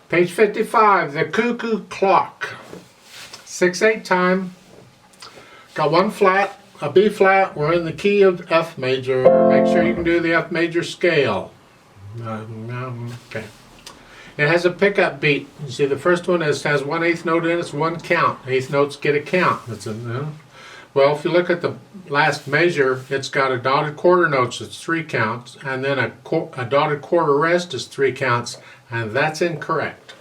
Page 55, the Cuckoo Clock. 6/8 time. Got one flat, a B flat. We're in the key of F major. Make sure you can do the F major scale. Okay. It has a pickup beat. You see, the first one has 1/8 note in it. It's one count. Eighth notes get a count. Well, if you look at the last measure, it's got a dotted quarter notes. It's 3 counts, and then a dotted quarter rest is 3 counts, and that's incorrect.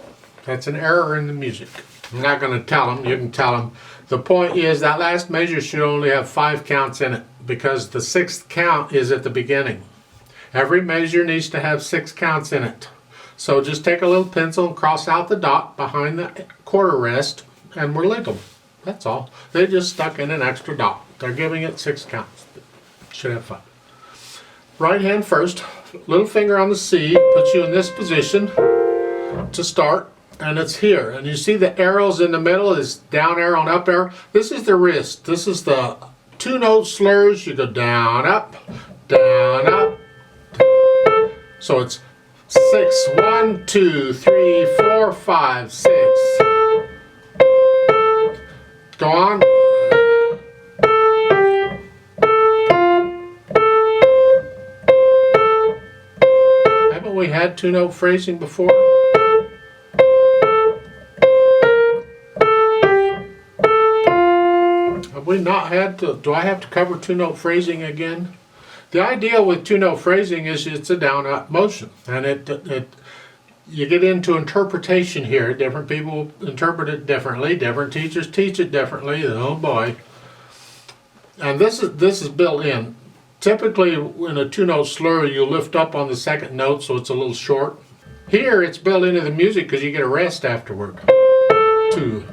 That's an error in the music. I'm not going to tell them. You can tell them. The point is that last measure should only have 5 counts in it because the 6th count is at the beginning. Every measure needs to have 6 counts in it. So just take a little pencil and cross out the dot behind the quarter rest, and we're legal. That's all. They just stuck in an extra dot. They're giving it 6 counts. Should have 5. Right hand first. Little finger on the C puts you in this position to start, and it's here. And you see the arrows in the middle is down arrow and up arrow. This is the wrist. This is the 2-note slurs. You go down, up, down, up. So it's 6, 1, 2, 3, 4, 5, 6. Go on. Haven't we had 2-note phrasing before? Have we not had to? Do I have to cover 2-note phrasing again? The idea with 2-note phrasing is it's a down-up motion, and you get into interpretation here. Different people interpret it differently. Different teachers teach it differently. Oh boy! And this is built in. Typically, in a 2-note slur, you lift up on the 2nd note, so it's a little short. Here, it's built into the music because you get a rest afterward. 2.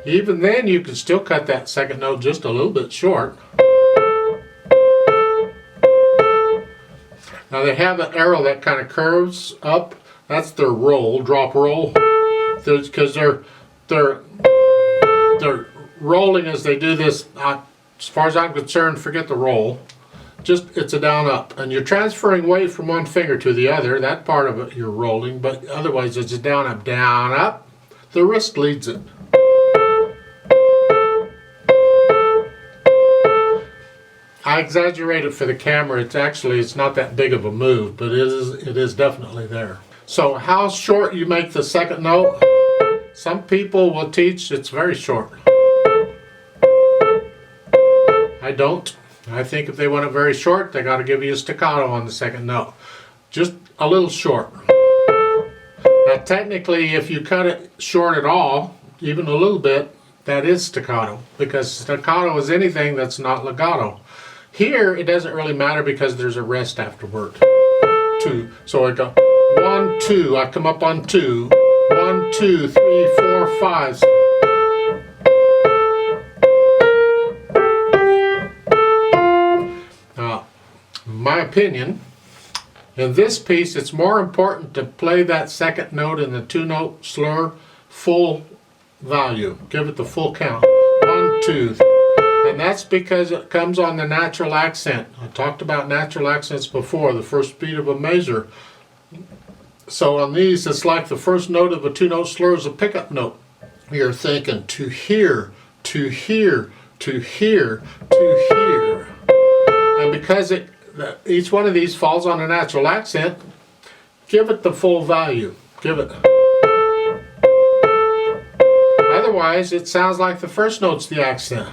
Even then, you can still cut that 2nd note just a little bit short. Now they have an arrow that kind of curves up. That's their roll, drop roll. Because they're rolling as they do this. As far as I'm concerned, forget the roll. Just it's a down up, and you're transferring weight from one finger to the other. That part of it you're rolling, but otherwise it's a down up, down up. The wrist leads it. I exaggerate it for the camera. It's not that big of a move, but it is definitely there. So how short you make the 2nd note? Some people will teach it's very short. I don't. I think if they want it very short, they got to give you a staccato on the 2nd note. Just a little short. Now technically, if you cut it short at all, even a little bit, that is staccato, because staccato is anything that's not legato. Here, it doesn't really matter because there's a rest afterward. 2. So I go 1, 2. I come up on 2. 1, 2, 3, 4, 5. Now, in my opinion, in this piece, it's more important to play that 2nd note in the 2-note slur full value. Give it the full count. 1, 2, 3. And that's because it comes on the natural accent. I talked about natural accents before, the first beat of a measure. So on these, it's like the first note of a 2-note slur is a pickup note. You're thinking to here, to here, to here, to here. And because each one of these falls on a natural accent, give it the full value. Give it. Otherwise, it sounds like the first note's the accent.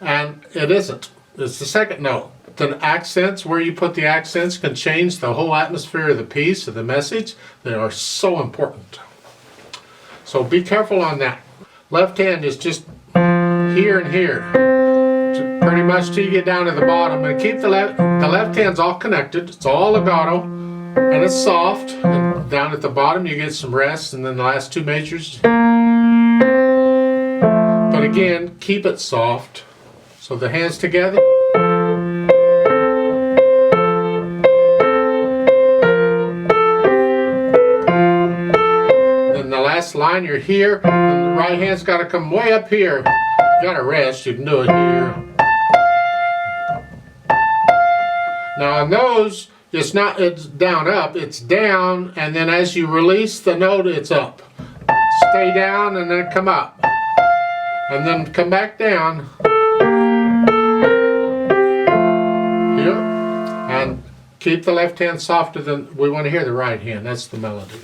And it isn't. It's the 2nd note. The accents, where you put the accents, can change the whole atmosphere of the piece, of the message. They are so important. So be careful on that. Left hand is just here and here. Pretty much till you get down to the bottom. And keep the left hand's all connected. It's all legato. And it's soft. And down at the bottom you get some rest. And then the last 2 measures. But again, keep it soft. So the hands together. Then the last last line, you're here, and the right hand's got to come way up here. You got to rest, you can do it here. Now on those, it's down up, it's down, and then as you release the note, it's up. Stay down and then come up. And then come back down. Here. And keep the left hand softer than, we want to hear the right hand, that's the melody.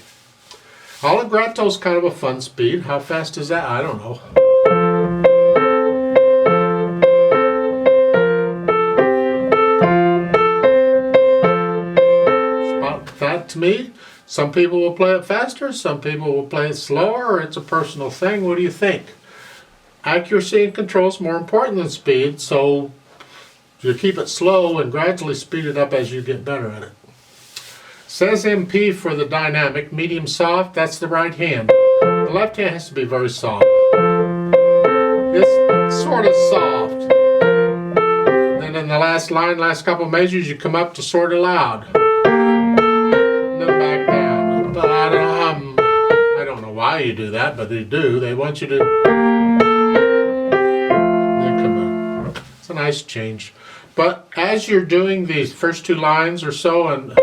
Allegretto's kind of a fun speed. How fast is that? I don't know. That to me, some people will play it faster, some people will play it slower, it's a personal thing. What do you think? Accuracy and control is more important than speed, so you keep it slow and gradually speed it up as you get better at it. Says MP for the dynamic, medium soft, that's the right hand. The left hand has to be very soft. It's sort of soft. Then in the last line, last couple of measures, you come up to sort of loud. Back down. But I don't know why you do that, but they do. They want you to. Come on. It's a nice change. But as you're doing these first two lines or so, and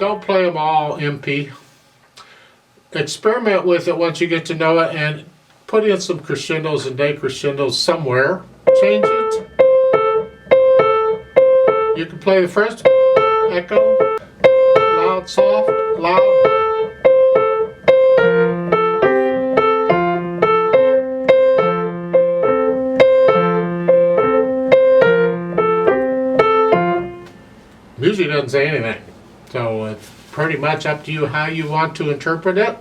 don't play them all MP. Experiment with it once you get to know it, and put in some crescendos and decrescendos somewhere. Change it. You can play the first echo. Loud, soft, loud. Music doesn't say anything, so it's pretty much up to you how you want to interpret it.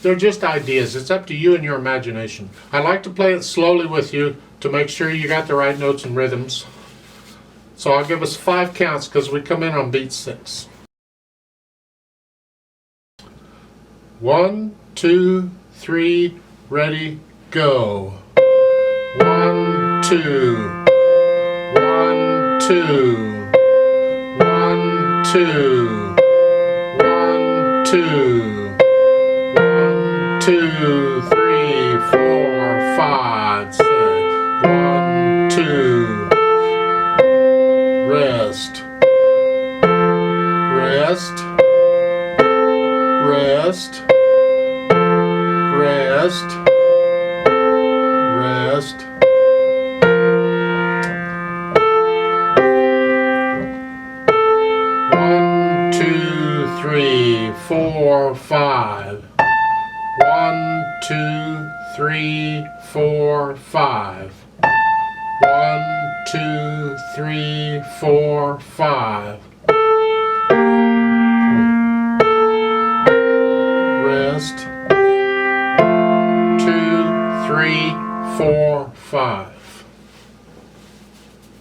They're just ideas. It's up to you and your imagination. I like to play it slowly with you to make sure you got the right notes and rhythms. So I'll give us 5 counts because we come in on beat 6. 1, 2, 3, ready, go. 1, 2. 1, 2. 1, 2. 1, 2. 1, 2, 3, 4, 5, 6. 1, 2. Rest. Rest. Rest. Rest. Rest. One, two, three, 4, 5. 1, 2, 3, 4, 5. 1, 2, 3, 4, 5. Rest. 2, 3, 4, 5.